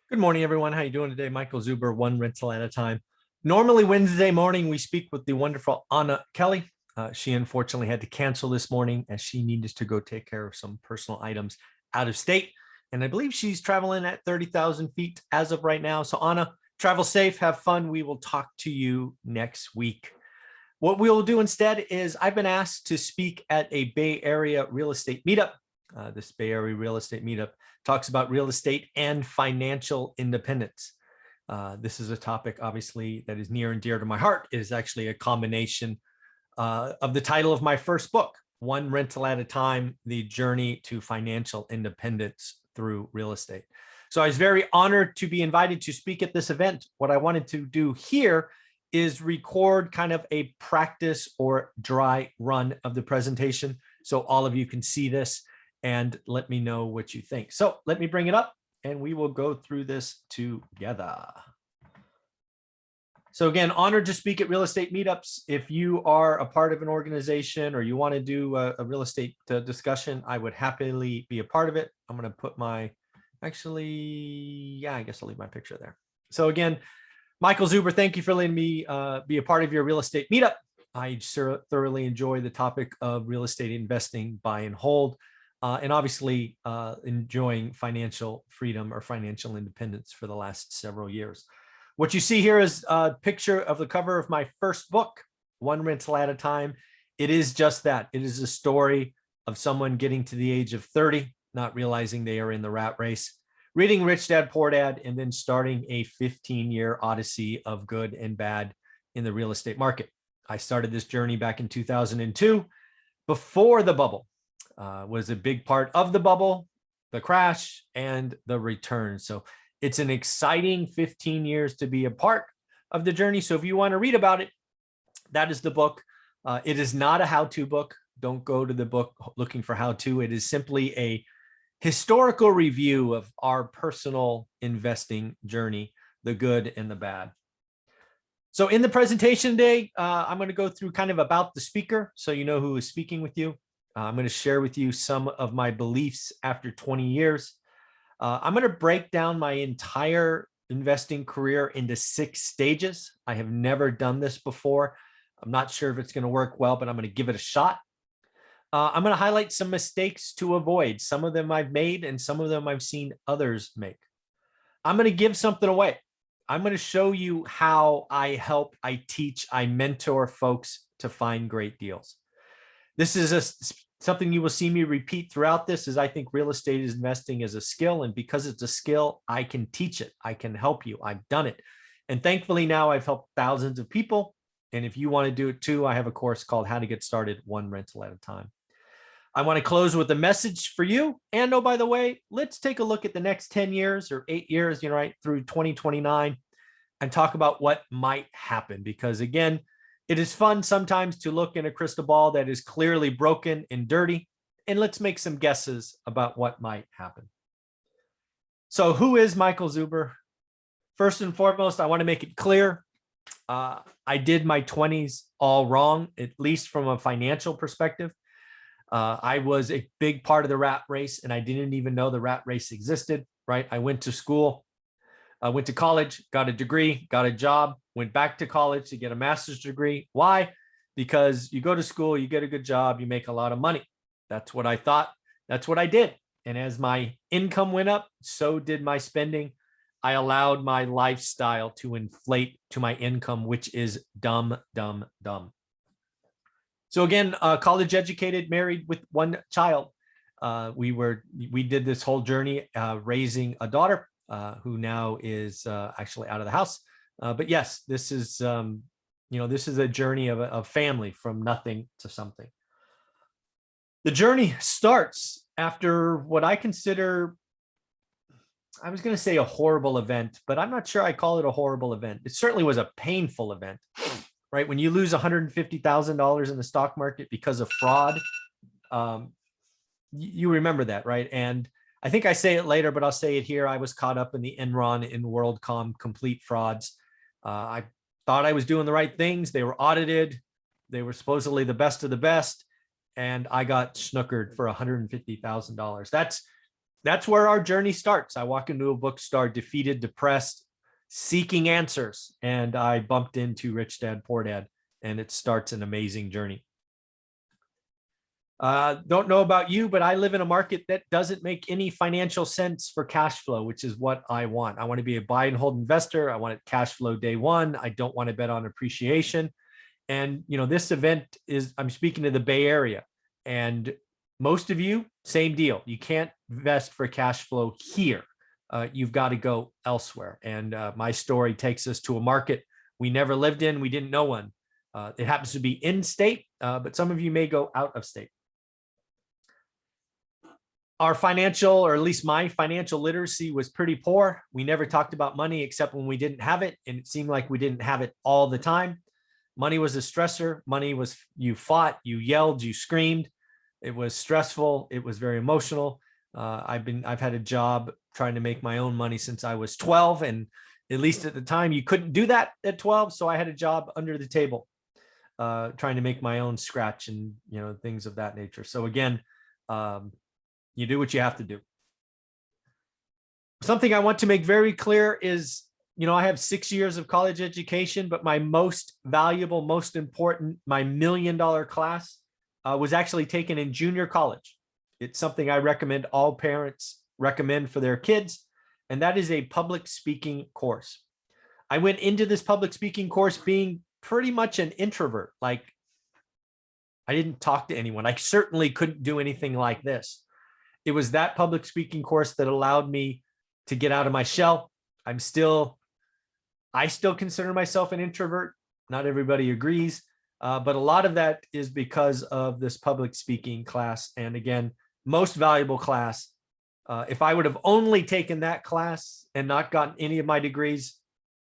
Good morning, everyone. How you doing today? Michael Zuber, one rental at a time. Normally, Wednesday morning, we speak with the wonderful Anna Kelly. She unfortunately had to cancel this morning as she needed to go take care of some personal items out of state. And I believe she's traveling at 30,000 feet as of right now. So Anna, travel safe, have fun. We will talk to you next week. What we will do instead is I've been asked to speak at a Bay Area real estate meetup. This Bay Area real estate meetup talks about real estate and financial independence. This is a topic, obviously, that is near and dear to my heart. It is actually a combination of the title of my first book, One Rental at a Time, The Journey to Financial Independence Through Real Estate. So I was very honored to be invited to speak at this event. What I wanted to do here is record kind of a practice or dry run of the presentation so all of you can see this and let me know what you think. So let me bring it up and we will go through this together. So again, honored to speak at real estate meetups. If you are a part of an organization or you want to do a real estate discussion, I would happily be a part of it. I'm going to put my, I guess I'll leave my picture there. So again, Michael Zuber, thank you for letting me be a part of your real estate meetup. I thoroughly enjoy the topic of real estate investing, buy and hold, and obviously enjoying financial freedom or financial independence for the last several years. What you see here is a picture of the cover of my first book, One Rental at a Time. It is just that. It is a story of someone getting to the age of 30, not realizing they are in the rat race, reading Rich Dad, Poor Dad, and then starting a 15-year odyssey of good and bad in the real estate market. I started this journey back in 2002, before the bubble. Was a big part of the bubble, the crash, and the return. So it's an exciting 15 years to be a part of the journey. So if you want to read about it, that is the book. It is not a how-to book. Don't go to the book looking for how-to. It is simply a historical review of our personal investing journey, the good and the bad. So in the presentation today, I'm going to go through kind of about the speaker so you know who is speaking with you. I'm going to share with you some of my beliefs after 20 years. I'm going to break down my entire investing career into 6 stages. I have never done this before. I'm not sure if it's going to work well, but I'm going to give it a shot. I'm going to highlight some mistakes to avoid. Some of them I've made and some of them I've seen others make. I'm going to give something away. I'm going to show you how I help, I teach, I mentor folks to find great deals. This is something you will see me repeat throughout this is I think real estate is investing as a skill. And because it's a skill, I can teach it. I can help you. I've done it. And thankfully now I've helped thousands of people. And if you want to do it too, I have a course called How to Get Started One Rental at a Time. I want to close with a message for you. And oh, by the way, let's take a look at the next 10 years or 8 years, right, through 2029 and talk about what might happen. Because again, it is fun sometimes to look in a crystal ball that is clearly broken and dirty. And let's make some guesses about what might happen. So who is Michael Zuber? First and foremost, I want to make it clear. I did my 20s all wrong, at least from a financial perspective. I was a big part of the rat race and I didn't even know the rat race existed, right? I went to school, I went to college, got a degree, got a job, went back to college to get a master's degree. Why? Because you go to school, you get a good job, you make a lot of money. That's what I thought. That's what I did. And as my income went up, so did my spending. I allowed my lifestyle to inflate to my income, which is dumb, dumb, dumb. So again, college educated, married with 1 child. We did this whole journey raising a daughter who now is actually out of the house. But yes, this is this is a journey of a family from nothing to something. The journey starts after what I consider, I was going to say a horrible event, but I'm not sure I call it a horrible event. It certainly was a painful event. Right? When you lose $150,000 in the stock market because of fraud, you remember that, right? And I think I say it later, but I'll say it here. I was caught up in the Enron and WorldCom complete frauds. I thought I was doing the right things. They were audited. They were supposedly the best of the best. And I got snookered for $150,000. that's where our journey starts. I walk into a bookstore, defeated, depressed, seeking answers, and I bumped into Rich Dad, Poor Dad, and it starts an amazing journey. Don't know about you, but I live in a market that doesn't make any financial sense for cash flow, which is what I want. I want to be a buy and hold investor. I want it cash flow day one. I don't want to bet on appreciation. And, you know, this event is, I'm speaking to the Bay Area, and most of you, same deal. You can't invest for cash flow here. You've got to go elsewhere. And my story takes us to a market we never lived in. We didn't know one. It happens to be in state, but some of you may go out of state. Our financial, or at least my financial literacy, was pretty poor. We never talked about money except when we didn't have it. And it seemed like we didn't have it all the time. Money was a stressor. Money was, you fought, you yelled, you screamed. It was stressful. It was very emotional. I've had a job trying to make my own money since I was 12. And at least at the time, you couldn't do that at 12. So I had a job under the table, trying to make my own scratch and, you know, things of that nature. So again, you do what you have to do. Something I want to make very clear is, you know, I have 6 years of college education, but my most valuable, most important, my $1 million class was actually taken in junior college. It's something I recommend all parents recommend for their kids, and that is a public speaking course. I went into this public speaking course being pretty much an introvert. Like, I didn't talk to anyone. I certainly couldn't do anything like this. It was that public speaking course that allowed me to get out of my shell. I still consider myself an introvert. Not everybody agrees, but a lot of that is because of this public speaking class. And again, most valuable class. If I would have only taken that class and not gotten any of my degrees,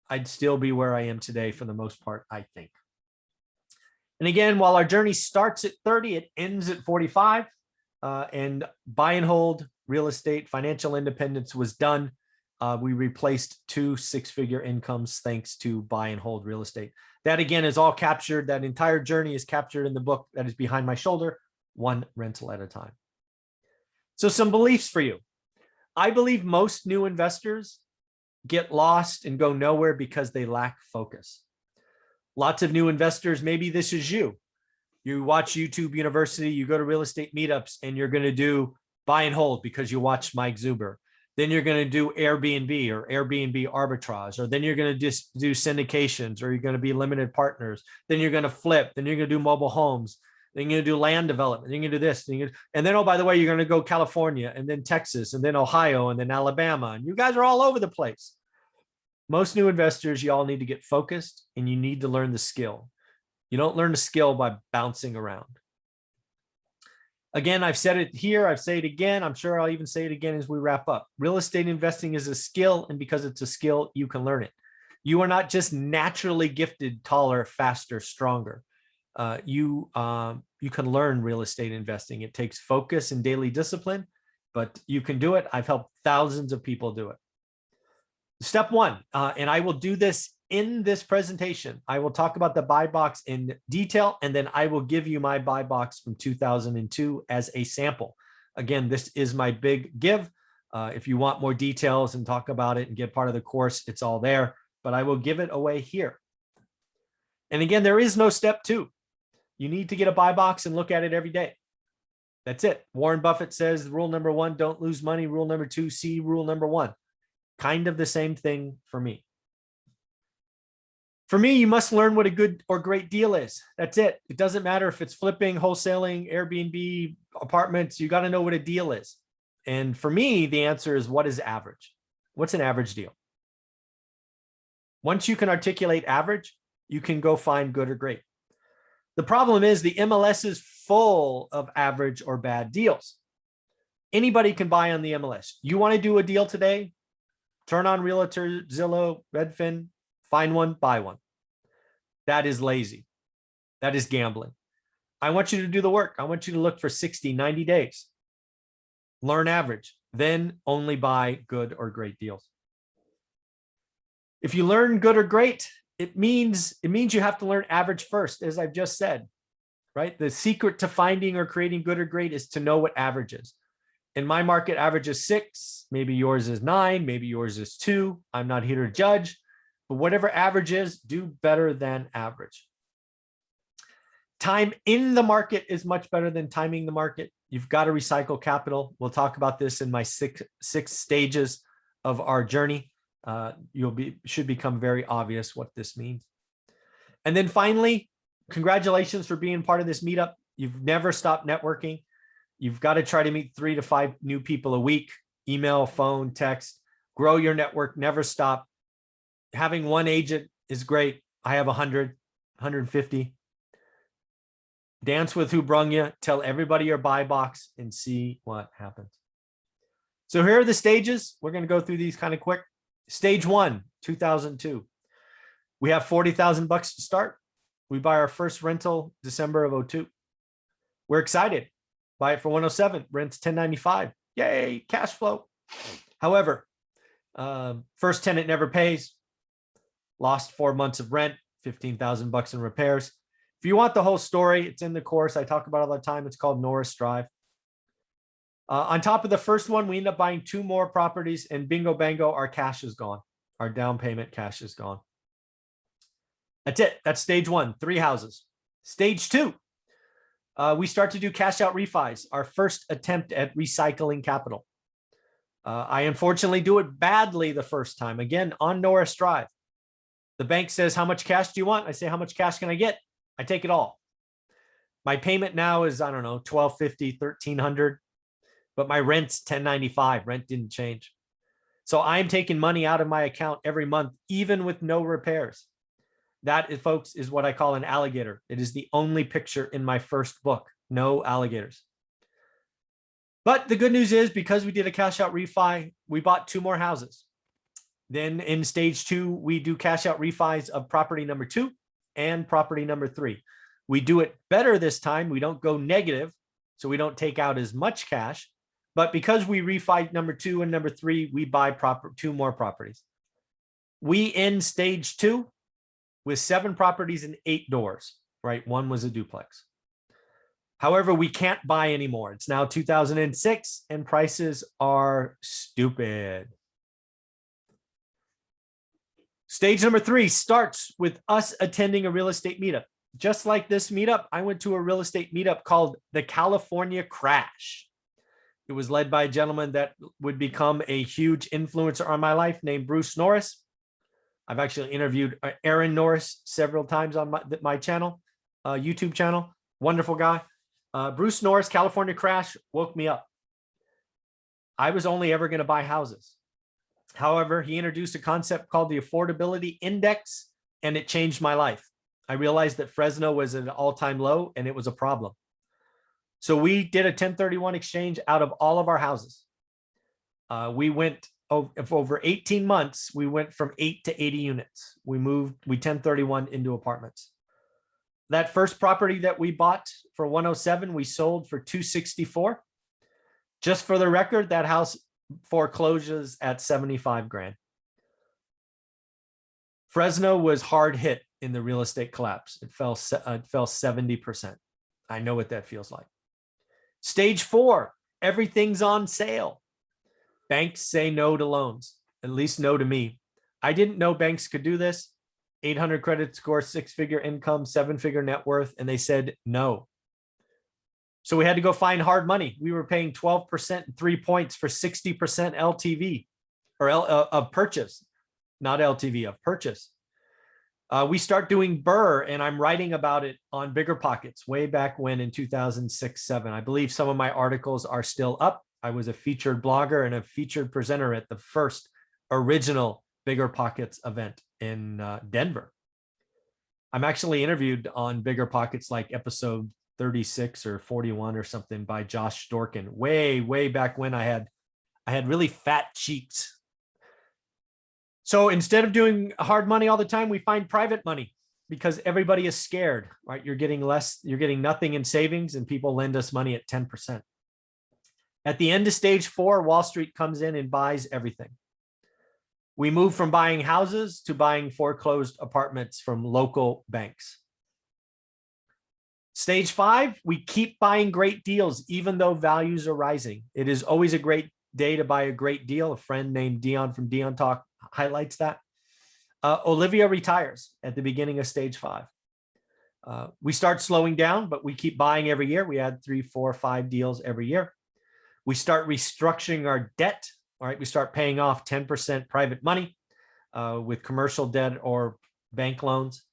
I'd still be where I am today for the most part, I think. And again, while our journey starts at 30, it ends at 45. And buy and hold real estate, financial independence was done. We replaced 2 six-figure incomes thanks to buy and hold real estate. That again is all captured. That entire journey is captured in the book that is behind my shoulder, One Rental at a Time. So some beliefs for you. I believe most new investors get lost and go nowhere because they lack focus. Lots of new investors, maybe this is you. You watch YouTube University, you go to real estate meetups, and you're going to do buy and hold because you watch Mike Zuber. Then you're going to do Airbnb or Airbnb arbitrage, or then you're going to just do syndications, or you're going to be limited partners. Then you're going to flip. Then you're going to do mobile homes. Then you're going to do land development. Then you're going to do this. And then, oh, by the way, you're going to go California, and then Texas, and then Ohio, and then Alabama. And you guys are all over the place. Most new investors, you all need to get focused, and you need to learn the skill. You don't learn the skill by bouncing around. Again, I've said it here. I've said it again. I'm sure I'll even say it again as we wrap up. Real estate investing is a skill, and because it's a skill, you can learn it. You are not just naturally gifted, taller, faster, stronger. You can learn real estate investing. It takes focus and daily discipline, but you can do it. I've helped thousands of people do it. Step one, and I will do this in this presentation. I will talk about the buy box in detail, and then I will give you my buy box from 2002 as a sample. Again, this is my big give. If you want more details and talk about it and get part of the course, it's all there, but I will give it away here. And again, there is no step two. You need to get a buy box and look at it every day. That's it. Warren Buffett says rule number 1, don't lose money. Rule number 2, see rule number 1. Kind of the same thing for me. For me, you must learn what a good or great deal is. That's it. It doesn't matter if it's flipping, wholesaling, Airbnb, apartments. You got to know what a deal is. And for me, the answer is, what is average? What's an average deal? Once you can articulate average, you can go find good or great. The problem is the MLS is full of average or bad deals. Anybody can buy on the MLS. You want to do a deal today? Turn on Realtor, Zillow, Redfin, find one, buy one. That is lazy. That is gambling. I want you to do the work. I want you to look for 60, 90 days. Learn average, then only buy good or great deals. If you learn good or great, it means you have to learn average first, as I've just said, right? The secret to finding or creating good or great is to know what average is. In my market, average is 6. Maybe yours is 9. Maybe yours is 2. I'm not here to judge, but whatever average is, do better than average. Time in the market is much better than timing the market. You've got to recycle capital. We'll talk about this in my six stages of our journey. Should become very obvious what this means. And then finally, congratulations for being part of this meetup. You've never stopped networking. You've got to try to meet 3 to 5 new people a week, email, phone, text, grow your network, never stop. Having one agent is great. I have 100, 150. Dance with who brung you, tell everybody your buy box and see what happens. So here are the stages. We're going to go through these kind of quick. Stage 1, 2002. We have $40,000 to start. We buy our first rental December of 02. We're excited. Buy it for 107, rents 1095. Yay, cash flow. However, first tenant never pays. Lost 4 months of rent, $15,000 in repairs. If you want the whole story, it's in the course. I talk about it all the time. It's called Norris Drive. On top of the first one, we end up buying 2 more properties, and bingo bango, our cash is gone. Our down payment cash is gone. That's it. That's stage 1, 3 houses. Stage 2, we start to do cash out refis, our first attempt at recycling capital. I unfortunately do it badly the first time. Again, on Norris Drive. The bank says, how much cash do you want? I say, how much cash can I get? I take it all. My payment now is, I don't know, $1,250, $1,300, but my rent's $1,095. Rent didn't change. So I'm taking money out of my account every month, even with no repairs. That, folks, is what I call an alligator. It is the only picture in my first book. No alligators. But the good news is, because we did a cash out refi, we bought 2 more houses. Then in stage 2, we do cash out refis of property number 2 and property number 3. We do it better this time. We don't go negative, so we don't take out as much cash. But because we refi number 2 and number 3, we buy 2 more properties. We end stage 2 with 7 properties and 8 doors, right? 1 was a duplex. However, we can't buy anymore. It's now 2006 and prices are stupid. Stage number 3 starts with us attending a real estate meetup. Just like this meetup, I went to a real estate meetup called the California Crash. It was led by a gentleman that would become a huge influencer on my life named Bruce Norris. I've actually interviewed Aaron Norris several times on my channel, YouTube channel. Wonderful guy. Bruce Norris, California Crash, woke me up. I was only ever going to buy houses. However, he introduced a concept called the Affordability Index, and it changed my life. I realized that Fresno was at an all-time low, and it was a problem. So we did a 1031 exchange out of all of our houses. We went over 18 months. We went from 8 to 80 units. We 1031 into apartments. That first property that we bought for 107, we sold for 264. Just for the record, that house foreclosures at 75 grand. Fresno was hard hit in the real estate collapse. It fell 70%. I know what that feels like. Stage 4, everything's on sale. Banks say no to loans, at least no to me. I didn't know banks could do this. 800 credit score, 6-figure income, 7-figure net worth, and they said no. So we had to go find hard money. We were paying 12% and 3 points for 60% LTV or of purchase, not LTV, of purchase. We start doing Burr, and I'm writing about it on Bigger Pockets way back when in 2006-07. I believe some of my articles are still up. I was a featured blogger and a featured presenter at the first original Bigger Pockets event in Denver. I'm actually interviewed on Bigger Pockets, like episode 36 or 41 or something, by Josh Dorkin, way back when I had really fat cheeks. So instead of doing hard money all the time, we find private money because everybody is scared, right? You're getting nothing in savings, and people lend us money at 10%. At the end of stage 4, Wall Street comes in and buys everything. We move from buying houses to buying foreclosed apartments from local banks. Stage 5, we keep buying great deals, even though values are rising. It is always a great day to buy a great deal. A friend named Dion from Dion Talk highlights that. Olivia retires at the beginning of stage 5. We start slowing down, but we keep buying every year. We add 3, 4, 5 deals every year. We start restructuring our debt. All right, we start paying off 10% private money with commercial debt or bank loans.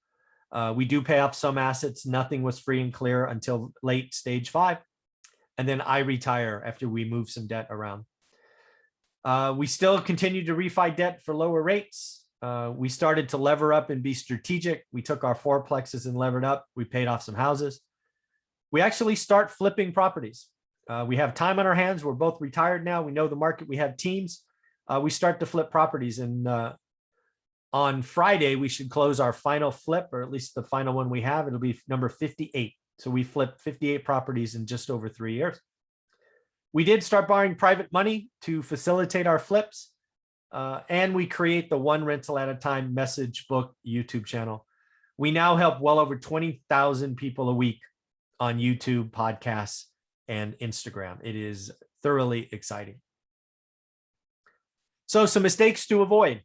We do pay off some assets. Nothing was free and clear until late stage 5. And then I retire after we move some debt around. We still continue to refi debt for lower rates. We started to lever up and be strategic. We took our fourplexes and levered up. We paid off some houses. We actually start flipping properties. We have time on our hands. We're both retired now. We know the market. We have teams. We start to flip properties. And on Friday, we should close our final flip, or at least the final one we have. It'll be number 58. So we flipped 58 properties in just over 3 years. We did start borrowing private money to facilitate our flips. And we create the one rental at a time message book YouTube channel. We now help well over 20,000 people a week on YouTube, podcasts, and Instagram. It is thoroughly exciting. So some mistakes to avoid.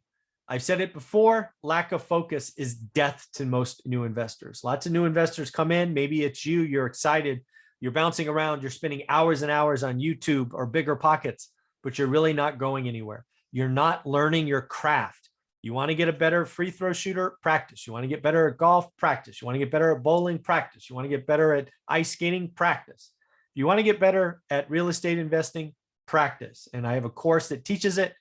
I've said it before, lack of focus is death to most new investors. Lots of new investors come in. Maybe it's you, you're excited, you're bouncing around, you're spending hours and hours on YouTube or Bigger Pockets, but you're really not going anywhere. You're not learning your craft. You want to get a better free throw shooter, practice. You want to get better at golf, practice. You want to get better at bowling, practice. You want to get better at ice skating, practice. If you want to get better at real estate investing, practice. And I have a course that teaches it,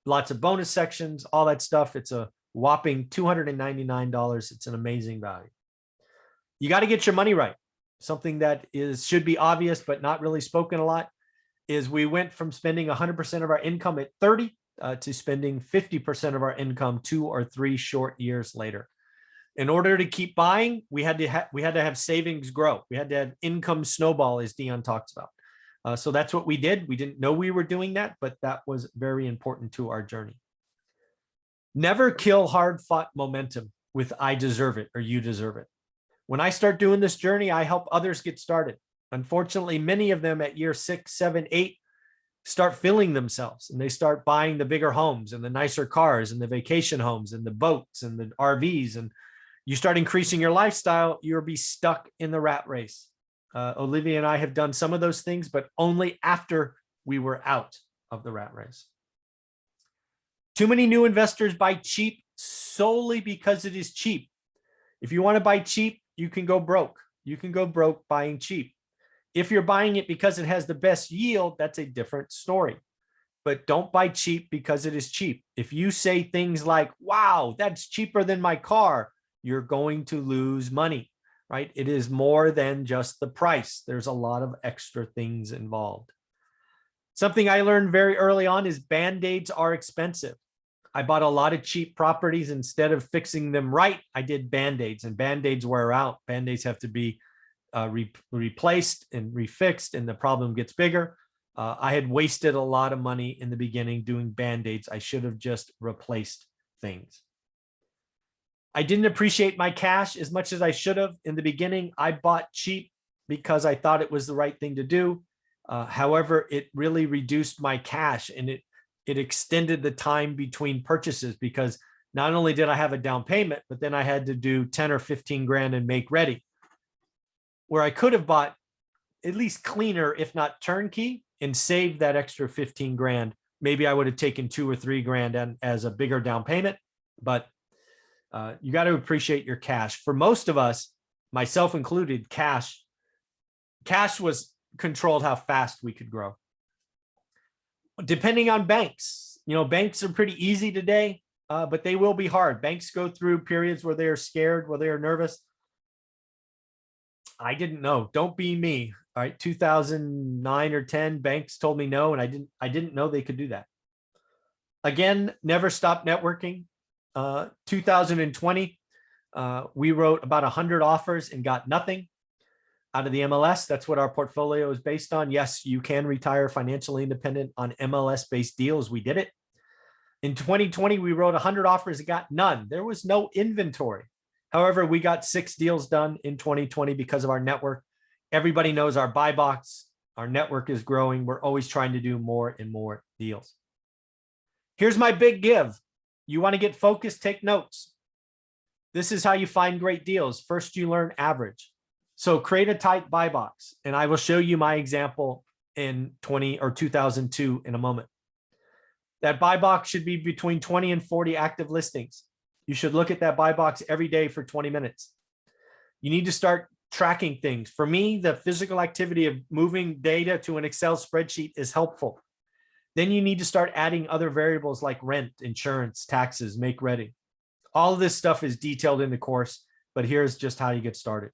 lots of bonus sections, all that stuff. It's a whopping $299. It's an amazing value. You got to get your money right. Something that should be obvious, but not really spoken a lot, is we went from spending 100% of our income at 30 to spending 50% of our income 2 or 3 short years later. In order to keep buying, we had to have savings grow. We had to have income snowball, as Dion talks about. So that's what we did. We didn't know we were doing that, but that was very important to our journey. Never kill hard-fought momentum with "I deserve it" or "you deserve it." When I start doing this journey, I help others get started. Unfortunately, many of them at year 6, 7, 8 start feeling themselves, and they start buying the bigger homes and the nicer cars and the vacation homes and the boats and the RVs, and you start increasing your lifestyle, you'll be stuck in the rat race. Olivia and I have done some of those things, but only after we were out of the rat race. Too many new investors buy cheap solely because it is cheap. If you want to buy cheap, you can go broke. You can go broke buying cheap. If you're buying it because it has the best yield, that's a different story. But don't buy cheap because it is cheap. If you say things like, "Wow, that's cheaper than my car," you're going to lose money, right? It is more than just the price. There's a lot of extra things involved. Something I learned very early on is Band-Aids are expensive. I bought a lot of cheap properties. Instead of fixing them right, I did Band-Aids, and Band-Aids wear out. Band-Aids have to be replaced and refixed, and the problem gets bigger. I had wasted a lot of money in the beginning doing Band-Aids. I should have just replaced things. I didn't appreciate my cash as much as I should have in the beginning. I bought cheap because I thought it was the right thing to do. However, it really reduced my cash, and it extended the time between purchases, because not only did I have a down payment, but then I had to do 10 or 15 grand and make ready, where I could have bought at least cleaner, if not turnkey, and saved that extra 15 grand. Maybe I would have taken 2 or 3 grand as a bigger down payment, but you got to appreciate your cash. For most of us, myself included, cash was controlled how fast we could grow. Depending on banks, banks are pretty easy today, but they will be hard. Banks go through periods where they are scared, where they are nervous. I didn't know. Don't be me. All right, 2009 or 10, banks told me no, and I didn't know they could do that. Again, never stop networking. 2020, we wrote about 100 offers and got nothing out of the MLS. That's what our portfolio is based on. Yes, you can retire financially independent on MLS-based deals. We did it. In 2020, we wrote 100 offers and got none. There was no inventory. However, we got 6 deals done in 2020 because of our network. Everybody knows our buy box, our network is growing. We're always trying to do more and more deals. Here's my big give. You want to get focused, take notes. This is how you find great deals. First, you learn average. So create a tight buy box, and I will show you my example in 2002 in a moment. That buy box should be between 20 and 40 active listings. You should look at that buy box every day for 20 minutes. You need to start tracking things. For me, the physical activity of moving data to an Excel spreadsheet is helpful. Then you need to start adding other variables like rent, insurance, taxes, make ready. All of this stuff is detailed in the course, but here's just how you get started.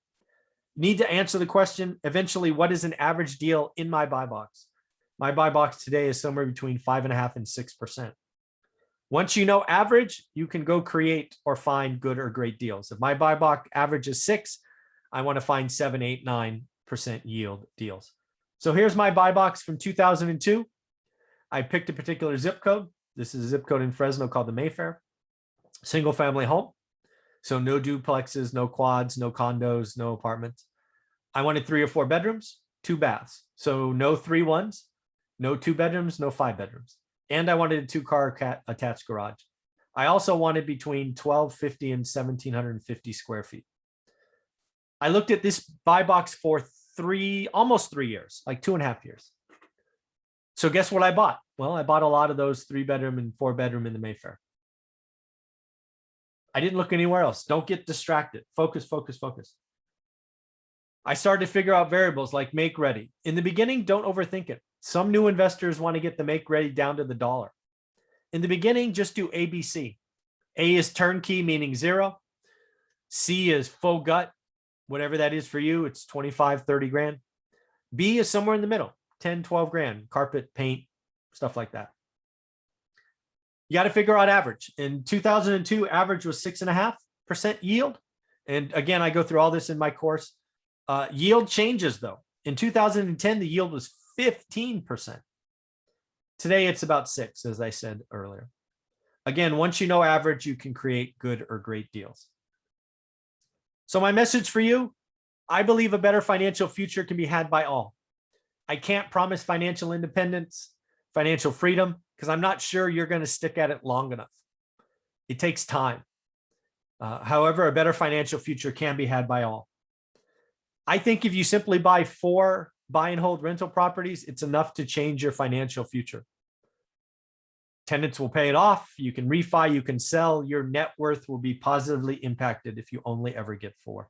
You need to answer the question, eventually, what is an average deal in my buy box? My buy box today is somewhere between 5.5% and 6%. Once you know average, you can go create or find good or great deals. If my buy box average is 6, I want to find 7, 8, 9% yield deals. So here's my buy box from 2002. I picked a particular zip code. This is a zip code in Fresno called the Mayfair. Single family home. So no duplexes, no quads, no condos, no apartments. I wanted 3 or 4 bedrooms, 2 baths. So no 3 1s, no 2 bedrooms, no 5 bedrooms. And I wanted a 2-car attached garage. I also wanted between 1,250 and 1,750 square feet. I looked at this buy box for almost 3 years, like 2.5 years. So guess what I bought? Well, I bought a lot of those 3-bedroom and 4-bedroom in the Mayfair. I didn't look anywhere else. Don't get distracted. Focus, focus, focus. I started to figure out variables like make ready. In the beginning, don't overthink it. Some new investors want to get the make ready down to the dollar. In the beginning, just do ABC. A is turnkey, meaning 0. C is full gut, whatever that is for you. It's 25, 30 grand. B is somewhere in the middle, 10, 12 grand, carpet, paint, stuff like that. You got to figure out average. In 2002, average was 6.5% yield. And again, I go through all this in my course. Yield changes though. In 2010, the yield was 15%. Today, it's about 6, as I said earlier. Again, once you know average, you can create good or great deals. So my message for you, I believe a better financial future can be had by all. I can't promise financial independence, financial freedom, because I'm not sure you're going to stick at it long enough. It takes time. However, a better financial future can be had by all. I think if you simply buy 4 buy and hold rental properties, it's enough to change your financial future. Tenants will pay it off. You can refi, you can sell. Your net worth will be positively impacted if you only ever get 4.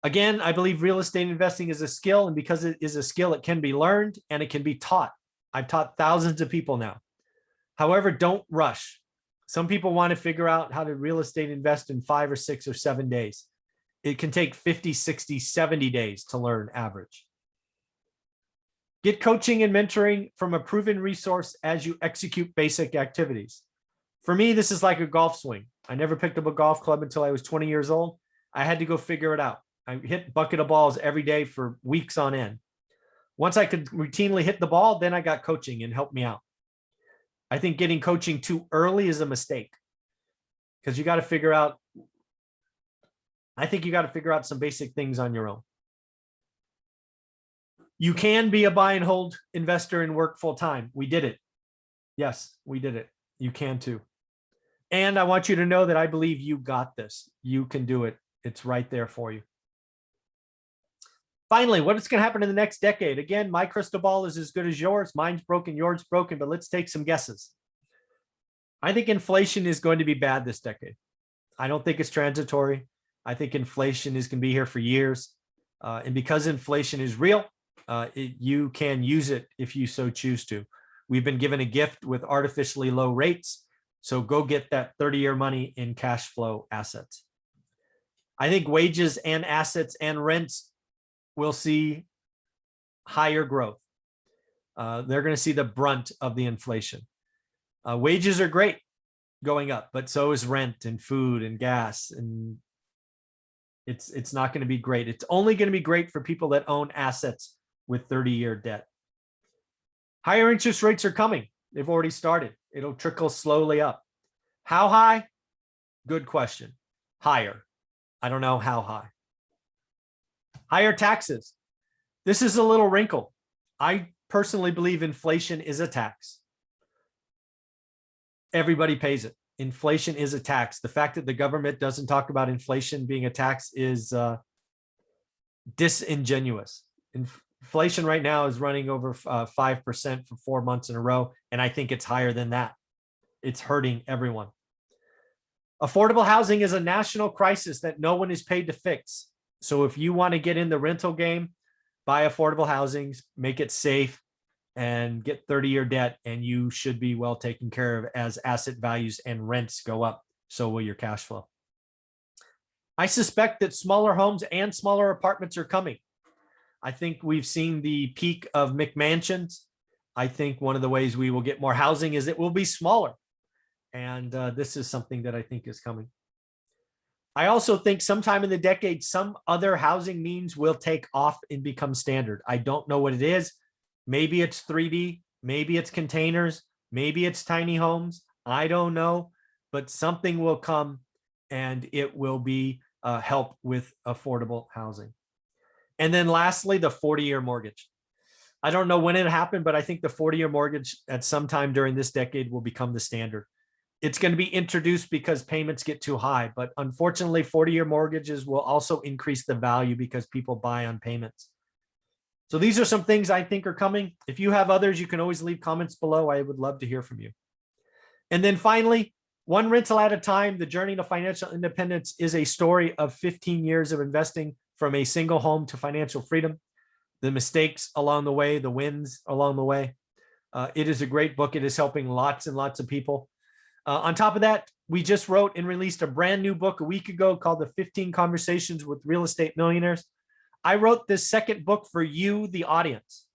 Again, I believe real estate investing is a skill, and because it is a skill, it can be learned and it can be taught. I've taught thousands of people now. However, don't rush. Some people want to figure out how to real estate invest in 5 or 6 or 7 days. It can take 50, 60, 70 days to learn average. Get coaching and mentoring from a proven resource as you execute basic activities. For me, this is like a golf swing. I never picked up a golf club until I was 20 years old. I had to go figure it out. I hit a bucket of balls every day for weeks on end. Once I could routinely hit the ball, then I got coaching and helped me out. I think getting coaching too early is a mistake because you got to figure out, I think you got to figure out some basic things on your own. You can be a buy and hold investor and work full time. We did it. Yes, we did it. You can too. And I want you to know that I believe you got this. You can do it. It's right there for you. Finally, what's going to happen in the next decade? Again, my crystal ball is as good as yours. Mine's broken, yours broken, but let's take some guesses. I think inflation is going to be bad this decade. I don't think it's transitory. I think inflation is going to be here for years. And because inflation is real, you can use it if you so choose to. We've been given a gift with artificially low rates. So go get that 30-year money in cash flow assets. I think wages and assets and rents will see higher growth. They're going to see the brunt of the inflation. Wages are great going up, but so is rent and food and gas. And it's not going to be great. It's only going to be great for people that own assets with 30-year debt. Higher interest rates are coming. They've already started. It'll trickle slowly up. How high? Good question. Higher. I don't know how high. Higher taxes. This is a little wrinkle. I personally believe inflation is a tax. Everybody pays it. Inflation is a tax. The fact that the government doesn't talk about inflation being a tax is disingenuous. Inflation right now is running over 5% for 4 months in a row, and I think it's higher than that. It's hurting everyone. Affordable housing is a national crisis that no one is paid to fix. So if you want to get in the rental game, buy affordable housing, make it safe, and get 30-year debt, and you should be well taken care of as asset values and rents go up. So will your cash flow. I suspect that smaller homes and smaller apartments are coming. I think we've seen the peak of McMansions. I think one of the ways we will get more housing is it will be smaller. And this is something that I think is coming. I also think sometime in the decade, some other housing means will take off and become standard. I don't know what it is. Maybe it's 3D, maybe it's containers, maybe it's tiny homes. I don't know, but something will come and it will be help with affordable housing. And then lastly, the 40-year mortgage. I don't know when it happened, but I think the 40-year mortgage at some time during this decade will become the standard. It's going to be introduced because payments get too high, but unfortunately 40-year mortgages will also increase the value because people buy on payments. So these are some things I think are coming. If you have others, you can always leave comments below. I would love to hear from you. And then finally, one rental at a time, the journey to financial independence is a story of 15 years of investing from a single home to financial freedom, the mistakes along the way, the wins along the way. It is a great book. It is helping lots and lots of people. On top of that, we just wrote and released a brand new book a week ago called The 15 Conversations with Real Estate Millionaires. I wrote this second book for you, the audience.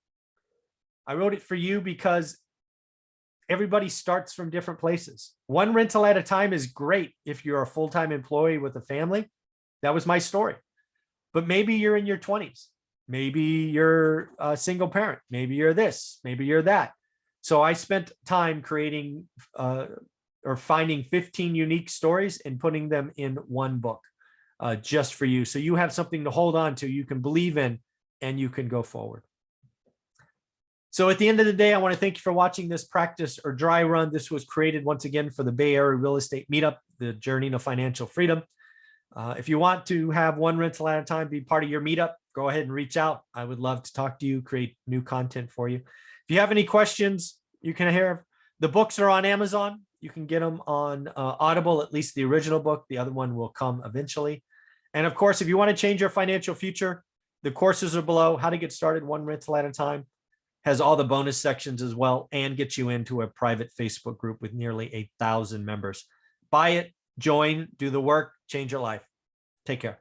I wrote it for you because everybody starts from different places. One rental at a time is great if you're a full-time employee with a family. That was my story. But maybe you're in your 20s. Maybe you're a single parent. Maybe you're this. Maybe you're that. So I spent time creating or finding 15 unique stories and putting them in one book just for you. So you have something to hold on to, you can believe in, and you can go forward. So at the end of the day, I want to thank you for watching this practice or dry run. This was created once again for the Bay Area Real Estate Meetup, the journey to financial freedom. If you want to have one rental at a time be part of your meetup, go ahead and reach out. I would love to talk to you, create new content for you. If you have any questions, you can hear the books are on Amazon. You can get them on Audible, at least the original book. The other one will come eventually. And of course, if you want to change your financial future, the courses are below. How to get started one rental at a time has all the bonus sections as well, and get you into a private Facebook group with nearly 1,000 members. Buy it, join, do the work, change your life. Take care.